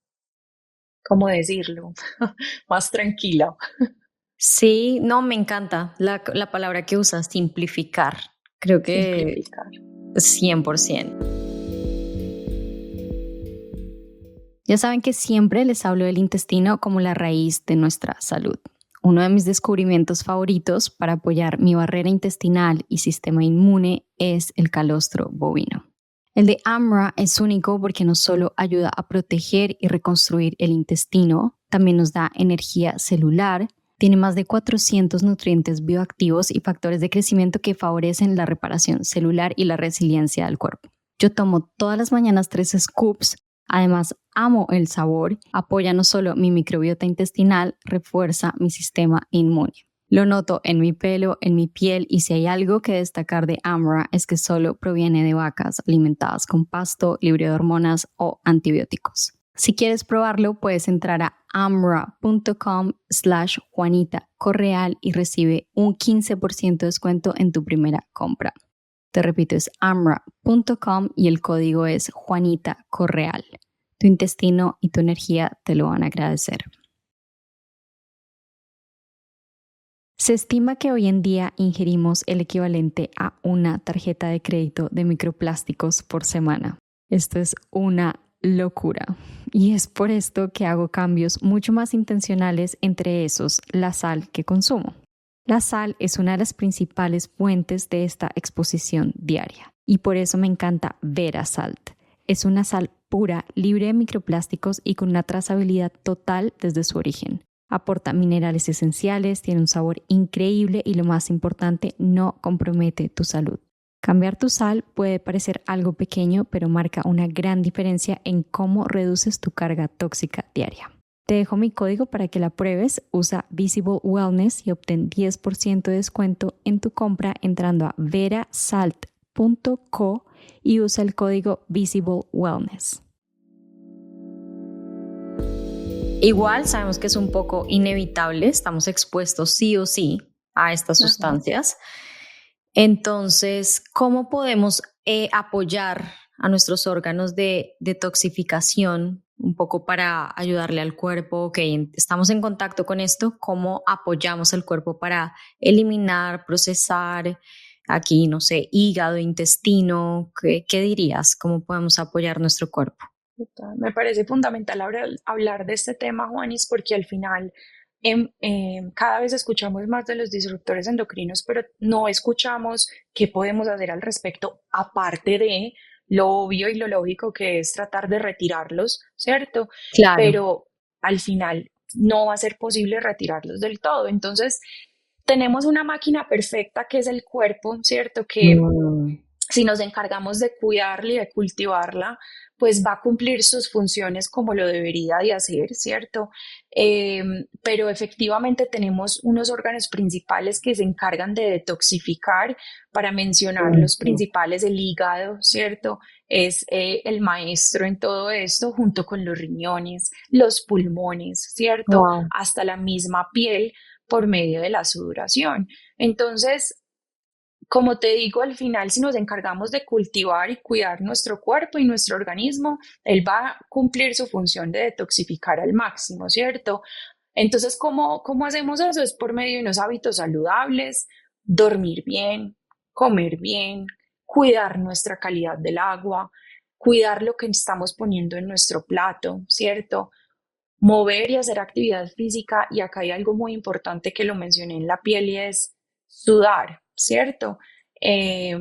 ¿cómo decirlo? Más tranquila. Sí, no, me encanta la palabra que usas, simplificar. Creo que Simplificar. 100%. Ya saben que siempre les hablo del intestino como la raíz de nuestra salud. Uno de mis descubrimientos favoritos para apoyar mi barrera intestinal y sistema inmune es el calostro bovino. El de Amra es único porque no solo ayuda a proteger y reconstruir el intestino, también nos da energía celular, tiene más de 400 nutrientes bioactivos y factores de crecimiento que favorecen la reparación celular y la resiliencia del cuerpo. Yo tomo todas las mañanas 3 scoops. Además, amo el sabor, apoya no solo mi microbiota intestinal, refuerza mi sistema inmune. Lo noto en mi pelo, en mi piel, y si hay algo que destacar de Amra es que solo proviene de vacas alimentadas con pasto, libre de hormonas o antibióticos. Si quieres probarlo, puedes entrar a amra.com/Juanita Correal y recibe un 15% de descuento en tu primera compra. Te repito, es amra.com y el código es Juanita Correal. Tu intestino y tu energía te lo van a agradecer. Se estima que hoy en día ingerimos el equivalente a una tarjeta de crédito de microplásticos por semana. Esto es una locura. Y es por esto que hago cambios mucho más intencionales, entre esos la sal que consumo. La sal es una de las principales fuentes de esta exposición diaria y por eso me encanta VeraSalt. Es una sal pura, libre de microplásticos y con una trazabilidad total desde su origen. Aporta minerales esenciales, tiene un sabor increíble y lo más importante, no compromete tu salud. Cambiar tu sal puede parecer algo pequeño, pero marca una gran diferencia en cómo reduces tu carga tóxica diaria. Te dejo mi código para que la pruebes. Usa Visible Wellness y obtén 10% de descuento en tu compra entrando a verasalt.co y usa el código Visible Wellness. Igual sabemos que es un poco inevitable, estamos expuestos sí o sí a estas sustancias. Entonces, ¿cómo podemos apoyar a nuestros órganos de detoxificación un poco para ayudarle al cuerpo? Ok, estamos en contacto con esto, ¿cómo apoyamos el cuerpo para eliminar, procesar, aquí, no sé, hígado, intestino? ¿Qué dirías? ¿Cómo podemos apoyar nuestro cuerpo? Total. Me parece fundamental hablar de este tema, Juanis, porque al final cada vez escuchamos más de los disruptores endocrinos, pero no escuchamos qué podemos hacer al respecto, aparte de lo obvio y lo lógico que es tratar de retirarlos, ¿cierto? Claro. Pero al final no va a ser posible retirarlos del todo. Entonces, tenemos una máquina perfecta que es el cuerpo, ¿cierto? Que si nos encargamos de cuidarla y de cultivarla, pues va a cumplir sus funciones como lo debería de hacer, ¿cierto? Pero efectivamente tenemos unos órganos principales que se encargan de detoxificar. Para mencionar los principales, el hígado, ¿cierto? Es el maestro en todo esto, junto con los riñones, los pulmones, ¿cierto? Wow. Hasta la misma piel por medio de la sudoración. Entonces, como te digo, al final, si nos encargamos de cultivar y cuidar nuestro cuerpo y nuestro organismo, él va a cumplir su función de detoxificar al máximo, ¿cierto? Entonces, ¿cómo hacemos eso? Es por medio de unos hábitos saludables, dormir bien, comer bien, cuidar nuestra calidad del agua, cuidar lo que estamos poniendo en nuestro plato, ¿cierto? Mover y hacer actividad física. Y acá hay algo muy importante que lo mencioné en la piel y es sudar, ¿cierto? Eh,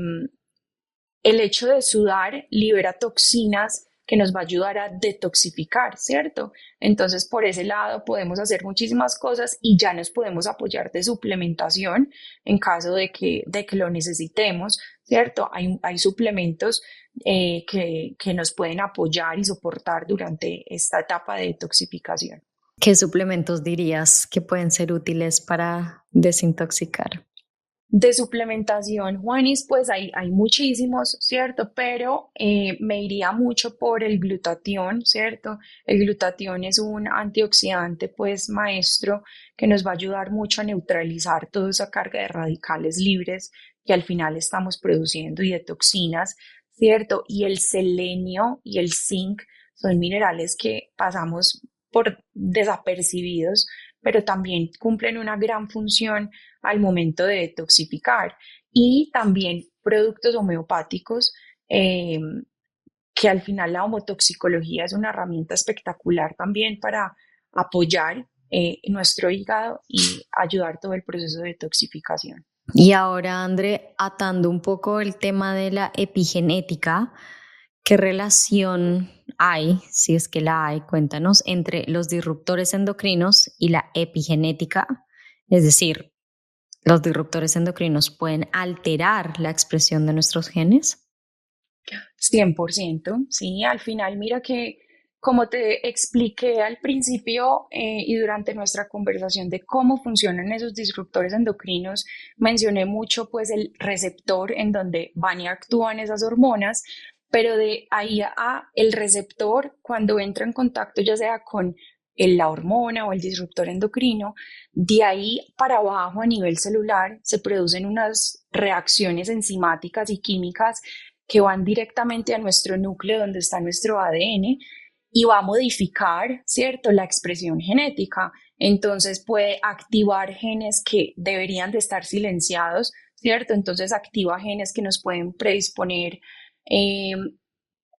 el hecho de sudar libera toxinas que nos va a ayudar a detoxificar, ¿cierto? Entonces, por ese lado podemos hacer muchísimas cosas y ya nos podemos apoyar de suplementación en caso de que lo necesitemos, ¿cierto? Hay suplementos que nos pueden apoyar y soportar durante esta etapa de detoxificación. ¿Qué suplementos dirías que pueden ser útiles para desintoxicar? De suplementación, Juanis, pues hay muchísimos, ¿cierto? Pero me iría mucho por el glutatión, ¿cierto? El glutatión es un antioxidante, pues, maestro, que nos va a ayudar mucho a neutralizar toda esa carga de radicales libres que al final estamos produciendo y de toxinas, ¿cierto? Y el selenio y el zinc son minerales que pasamos por desapercibidos, pero también cumplen una gran función al momento de detoxificar. Y también productos homeopáticos, eh, que al final la homotoxicología es una herramienta espectacular también para apoyar nuestro hígado y ayudar todo el proceso de detoxificación. Y ahora, André, atando un poco el tema de la epigenética, ¿qué relación hay, si es que la hay, cuéntanos, entre los disruptores endocrinos y la epigenética? Es decir, ¿los disruptores endocrinos pueden alterar la expresión de nuestros genes? 100%, sí, al final mira que como te expliqué al principio y durante nuestra conversación de cómo funcionan esos disruptores endocrinos, mencioné mucho pues el receptor en donde van y actúan esas hormonas, pero de ahí a el receptor cuando entra en contacto ya sea con la hormona o el disruptor endocrino, de ahí para abajo a nivel celular se producen unas reacciones enzimáticas y químicas que van directamente a nuestro núcleo donde está nuestro ADN y va a modificar, ¿cierto?, la expresión genética. Entonces puede activar genes que deberían de estar silenciados, ¿cierto? Entonces activa genes que nos pueden predisponer eh,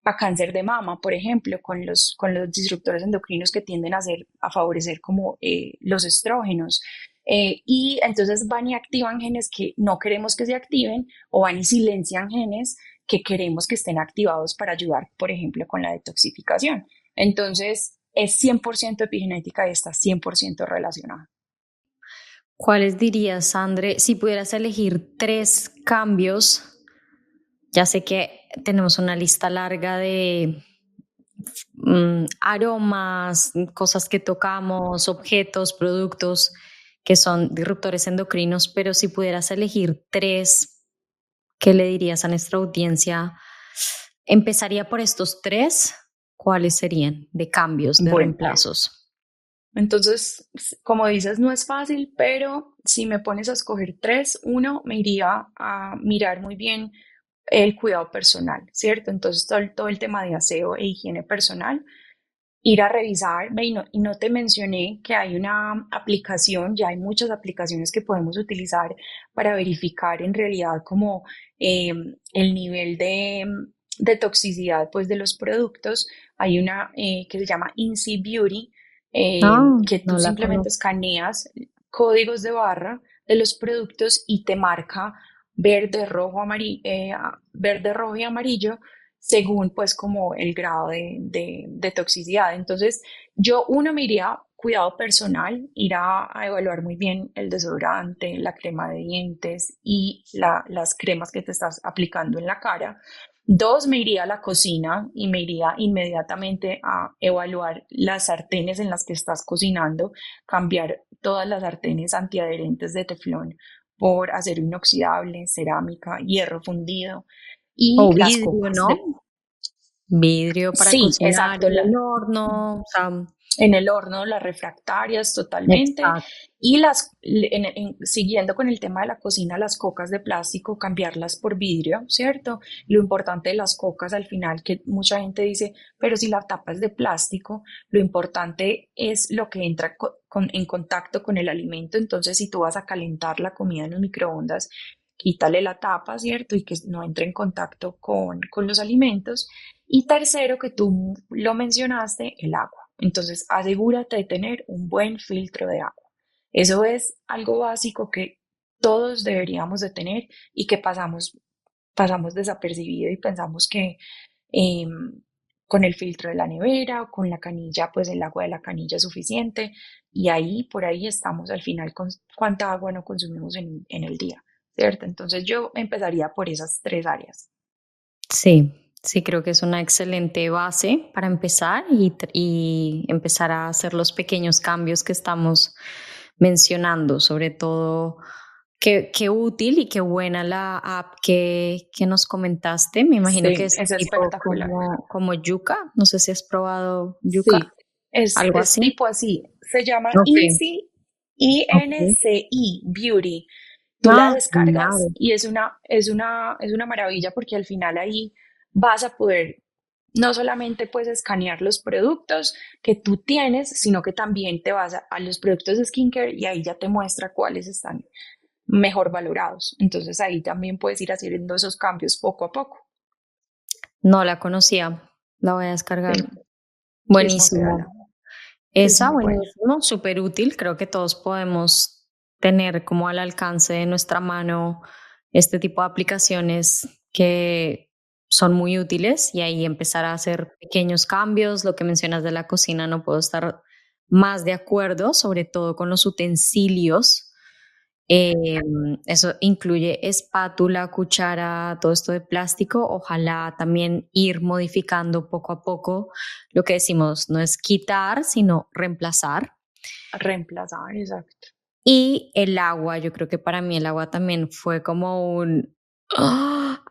a cáncer de mama, por ejemplo, con los disruptores endocrinos que tienden a favorecer como los estrógenos. Y entonces van y activan genes que no queremos que se activen o van y silencian genes que queremos que estén activados para ayudar, por ejemplo, con la detoxificación. Entonces, es 100% epigenética y está 100% relacionada. ¿Cuáles dirías, André, si pudieras elegir 3 cambios? Ya sé que tenemos una lista larga de aromas, cosas que tocamos, objetos, productos que son disruptores endocrinos, pero si pudieras elegir 3, ¿qué le dirías a nuestra audiencia? Empezaría por estos 3, ¿cuáles serían de cambios, de Bueno, reemplazos? entonces, como dices, no es fácil, pero si me pones a escoger tres, uno, me iría a mirar muy bien el cuidado personal, ¿cierto? Entonces, todo el tema de aseo e higiene personal, ir a revisar, ve, y no te mencioné que hay una aplicación, ya hay muchas aplicaciones que podemos utilizar para verificar en realidad como el nivel de toxicidad pues de los productos. Hay una que se llama INSI Beauty, No, que tú no la simplemente conozco. escaneas códigos de barra de los productos y te marca verde, rojo, verde, rojo y amarillo según pues como el grado de toxicidad. Entonces, yo uno me iría cuidado personal, ir a evaluar muy bien el desodorante, la crema de dientes y las cremas que te estás aplicando en la cara. Dos, me iría a la cocina y me iría inmediatamente a evaluar las sartenes en las que estás cocinando, cambiar todas las sartenes antiadherentes de teflón por acero inoxidable, cerámica, hierro fundido y O las vidrio, copas de... ¿no? Vidrio para Sí, cocinar exacto, en el horno, o sea, en el horno, las refractarias totalmente. exacto. Y siguiendo con el tema de la cocina, las cocas de plástico, cambiarlas por vidrio, ¿cierto? Lo importante de las cocas al final, que mucha gente dice, pero si la tapa es de plástico, lo importante es lo que entra en contacto con el alimento. Entonces, si tú vas a calentar la comida en los microondas, quítale la tapa, ¿cierto? Y que no entre en contacto con los alimentos. Y tercero, que tú lo mencionaste, el agua. Entonces, asegúrate de tener un buen filtro de agua. Eso es algo básico que todos deberíamos de tener y que pasamos desapercibido y pensamos que eh, con el filtro de la nevera o con la canilla, pues el agua de la canilla es suficiente. Y ahí, por ahí estamos al final con cuánta agua no consumimos en el día, ¿cierto? Entonces yo empezaría por esas tres áreas. Sí, sí, creo que es una excelente base para empezar y empezar a hacer los pequeños cambios que estamos mencionando, sobre todo qué útil y qué buena la app que nos comentaste. Me imagino que Sí, es es tipo espectacular. como Yuka. No sé si has probado Yuka, Sí, algo es así. tipo así. Se llama Ok, Inci, ok. INCI, Beauty. Tú la Ah, descargas claro. y es una maravilla porque al final ahí vas a poder no solamente pues escanear los productos que tú tienes, sino que también te vas a los productos de skincare y ahí ya te muestra cuáles están mejor valorados. Entonces ahí también puedes ir haciendo esos cambios poco a poco. No la conocía, la voy a descargar. Sí, Buenísimo. chismoséala, es Esa, muy buena. buenísimo, súper útil. Creo que todos podemos tener como al alcance de nuestra mano este tipo de aplicaciones que son muy útiles y ahí empezar a hacer pequeños cambios. Lo que mencionas de la cocina, no puedo estar más de acuerdo, sobre todo con los utensilios. Eh, Eso incluye espátula, cuchara, todo esto de plástico. Ojalá también ir modificando poco a poco lo que decimos, no es quitar, sino reemplazar. Reemplazar, exacto. Y el agua, yo creo que para mí el agua también fue como un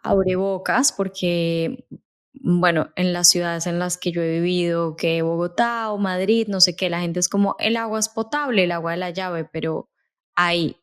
abrebocas, porque, bueno, en las ciudades en las que yo he vivido, que Bogotá o Madrid, no sé qué, la gente es como, el agua es potable, el agua de la llave, pero hay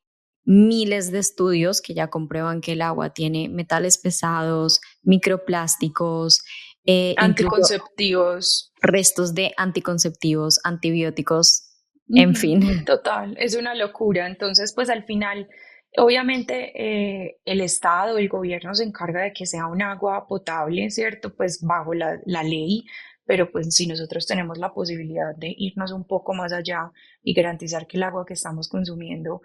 miles de estudios que ya comprueban que el agua tiene metales pesados, microplásticos, incluso Anticonceptivos. restos de anticonceptivos, antibióticos, en Ujú, fin. total, es una locura. Entonces, pues al final, obviamente, el Estado, el gobierno se encarga de que sea un agua potable, ¿cierto? Pues bajo la ley, pero pues si nosotros tenemos la posibilidad de irnos un poco más allá y garantizar que el agua que estamos consumiendo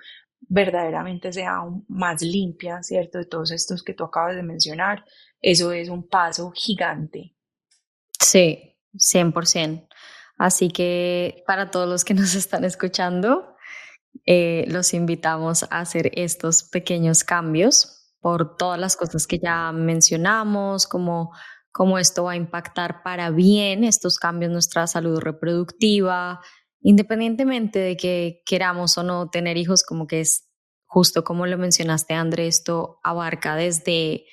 verdaderamente sea más limpia, ¿cierto? De todos estos que tú acabas de mencionar, eso es un paso gigante. Sí, 100%. Así que para todos los que nos están escuchando, los invitamos a hacer estos pequeños cambios por todas las cosas que ya mencionamos, como esto va a impactar para bien estos cambios nuestra salud reproductiva, independientemente de que queramos o no tener hijos, como que es justo como lo mencionaste, André, esto abarca desde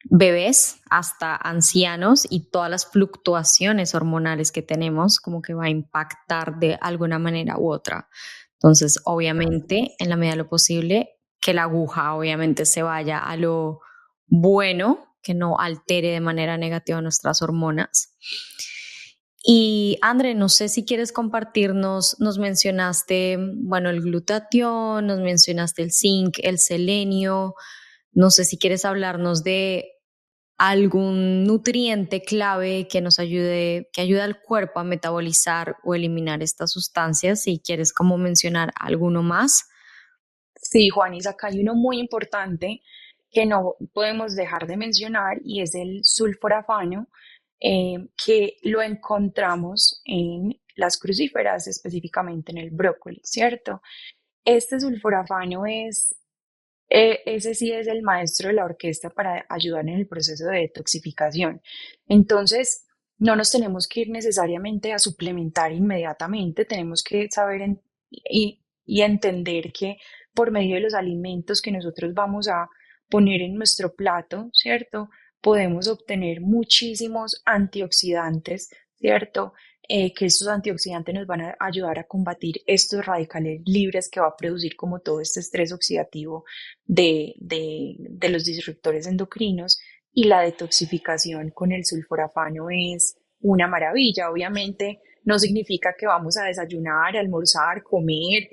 bebés hasta ancianos y todas las fluctuaciones hormonales que tenemos, como que va a impactar de alguna manera u otra. Entonces, obviamente, en la medida de lo posible, que la aguja obviamente se vaya a lo bueno, que no altere de manera negativa nuestras hormonas. Y André, no sé si quieres compartirnos, nos mencionaste, bueno, el glutatión, nos mencionaste el zinc, el selenio, no sé si quieres hablarnos de algún nutriente clave que nos ayude, que ayude al cuerpo a metabolizar o eliminar estas sustancias. Si quieres como mencionar alguno más. Sí, Juanis, acá hay uno muy importante que no podemos dejar de mencionar y es el sulforafano, que lo encontramos en las crucíferas, específicamente en el brócoli, ¿cierto? Este sulforafano ese sí es el maestro de la orquesta para ayudar en el proceso de detoxificación. Entonces, no nos tenemos que ir necesariamente a suplementar inmediatamente, tenemos que saber y entender que por medio de los alimentos que nosotros vamos a poner en nuestro plato, ¿cierto? Podemos obtener muchísimos antioxidantes, ¿cierto? Que estos antioxidantes nos van a ayudar a combatir estos radicales libres que va a producir como todo este estrés oxidativo de los disruptores endocrinos, y la detoxificación con el sulforafano es una maravilla. Obviamente no significa que vamos a desayunar, almorzar, comer,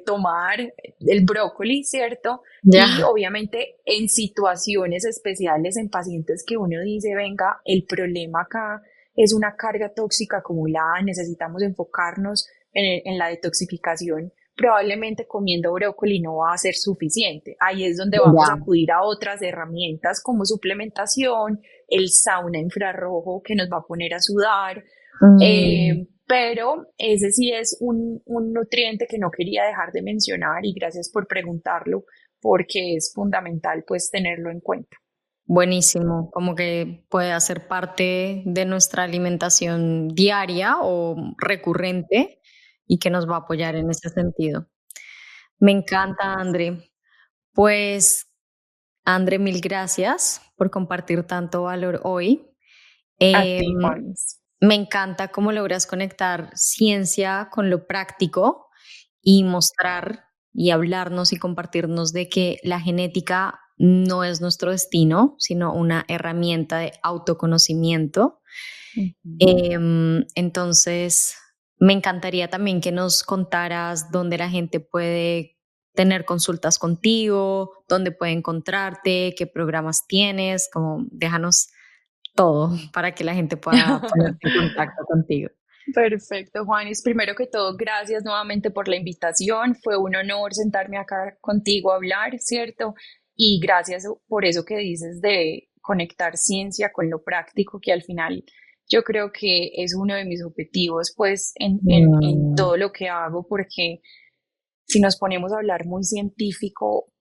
tomar el brócoli, ¿cierto? Y Ya, obviamente en situaciones especiales, en pacientes que uno dice, venga, el problema acá es una carga tóxica acumulada, necesitamos enfocarnos en la detoxificación, probablemente comiendo brócoli no va a ser suficiente. Ahí es donde vamos a ya. acudir a otras herramientas como suplementación, el sauna infrarrojo que nos va a poner a sudar, Mm, pero ese sí es un nutriente que no quería dejar de mencionar y gracias por preguntarlo porque es fundamental pues tenerlo en cuenta. buenísimo, como que puede hacer parte de nuestra alimentación diaria o recurrente y que nos va a apoyar en ese sentido. Me encanta, André. Pues, André, mil gracias por compartir tanto valor hoy. A Eh, ti, Juanes. Me encanta cómo logras conectar ciencia con lo práctico y mostrar y hablarnos y compartirnos de que la genética no es nuestro destino, sino una herramienta de autoconocimiento. Entonces, me encantaría también que nos contaras dónde la gente puede tener consultas contigo, dónde puede encontrarte, qué programas tienes, como déjanos todo para que la gente pueda ponerse en contacto contigo. Perfecto, Juanis. Primero que todo, gracias nuevamente por la invitación. Fue un honor sentarme acá contigo a hablar, ¿cierto? Y gracias por eso que dices de conectar ciencia con lo práctico, que al final yo creo que es uno de mis objetivos, pues, en todo lo que hago, porque si nos ponemos a hablar muy científico,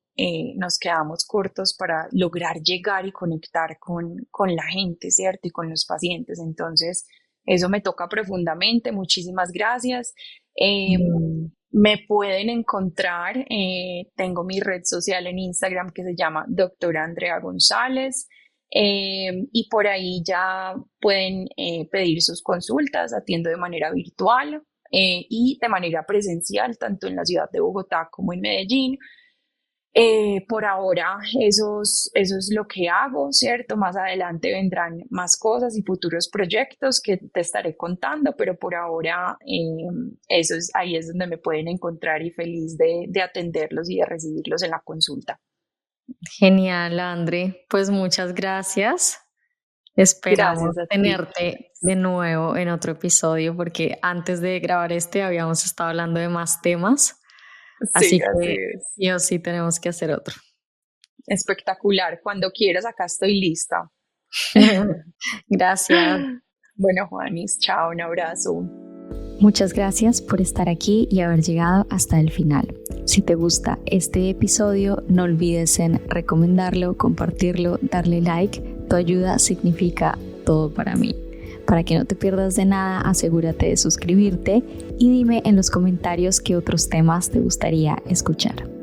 nos quedamos cortos para lograr llegar y conectar con la gente, ¿cierto? Y con los pacientes. Entonces, eso me toca profundamente. Muchísimas gracias. Me pueden encontrar, tengo mi red social en Instagram que se llama Doctora Andrea González. Y por ahí ya pueden pedir sus consultas, atiendo de manera virtual y de manera presencial, tanto en la ciudad de Bogotá como en Medellín. Por ahora eso es lo que hago, ¿cierto? Más adelante vendrán más cosas y futuros proyectos que te estaré contando, pero por ahora ahí es donde me pueden encontrar y feliz de atenderlos y de recibirlos en la consulta. Genial, André. Pues muchas gracias. Esperamos tenerte de nuevo en otro episodio porque antes de grabar habíamos estado hablando de más temas. Así que yo sí tenemos que hacer otro. Espectacular. Cuando quieras, acá estoy lista. Gracias. Bueno, Juanis, chao, un abrazo. Muchas gracias por estar aquí y haber llegado hasta el final. Si te gusta este episodio, no olvides en recomendarlo, compartirlo, darle like. Tu ayuda significa todo para mí. Para que no te pierdas de nada, asegúrate de suscribirte y dime en los comentarios qué otros temas te gustaría escuchar.